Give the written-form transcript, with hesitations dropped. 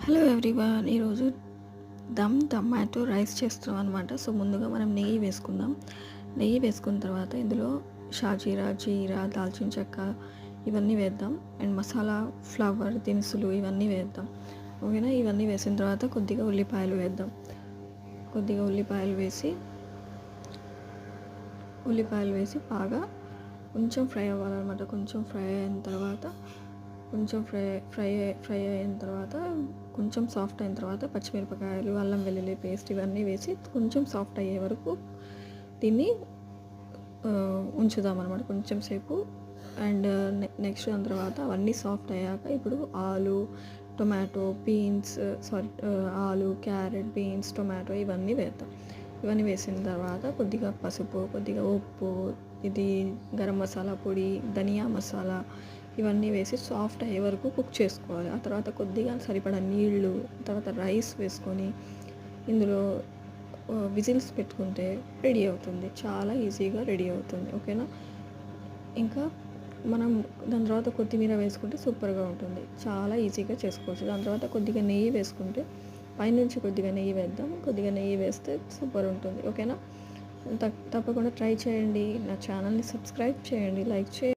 Hello everyone, ఈరోజు tomato rice చేస్తున్నాం అనమాట. సో ముందుగా మనం నెయ్యి వేసుకుందాం. నెయ్యి వేసుకున్న తర్వాత ఇందులో షాజీరా, జీరా, దాల్చిన చెక్క ఇవన్నీ వేద్దాం. అండ్ మసాలా, ఫ్లవర్ దినుసులు ఇవన్నీ వేద్దాం. ఓకేనా? ఇవన్నీ వేసిన తర్వాత కొద్దిగా ఉల్లిపాయలు వేద్దాం. కొద్దిగా ఉల్లిపాయలు వేసి బాగా కొంచెం ఫ్రై అవ్వాలన్నమాట. కొంచెం ఫ్రై అయిన తర్వాత ఫ్రై అయిన తర్వాత కొంచెం సాఫ్ట్ అయిన తర్వాత పచ్చిమిరపకాయలు, అల్లం వెల్లుల్లి పేస్ట్ ఇవన్నీ వేసి కొంచెం సాఫ్ట్ అయ్యే వరకు దీన్ని ఉంచుదాం అనమాట కొంచెం సేపు. అండ్ నెక్స్ట్ దాని తర్వాత అవన్నీ సాఫ్ట్ అయ్యాక ఇప్పుడు ఆలు, క్యారెట్, బీన్స్, టొమాటో ఇవన్నీ వేద్దాం. ఇవన్నీ వేసిన తర్వాత కొద్దిగా పసుపు, కొద్దిగా ఉప్పు, ఇది గరం మసాలా పొడి, ధనియా మసాలా ఇవన్నీ వేసి సాఫ్ట్ అయ్యే వరకు కుక్ చేసుకోవాలి. ఆ తర్వాత కొద్దిగా సరిపడా నీళ్ళు, తర్వాత రైస్ వేసుకొని ఇందులో విజిల్స్ పెట్టుకుంటే రెడీ అవుతుంది. చాలా ఈజీగా రెడీ అవుతుంది. ఓకేనా? ఇంకా మనం దాని తర్వాత కొత్తిమీర వేసుకుంటే సూపర్గా ఉంటుంది. చాలా ఈజీగా చేసుకోవచ్చు. దాని తర్వాత కొద్దిగా నెయ్యి వేసుకుంటే పైనుంచి కొద్దిగా నెయ్యి వేద్దాం. కొద్దిగా నెయ్యి వేస్తే సూపర్ ఉంటుంది. ఓకేనా? తప్పకుండా ట్రై చేయండి. నా ఛానల్ని సబ్స్క్రైబ్ చేయండి, లైక్ చేయండి.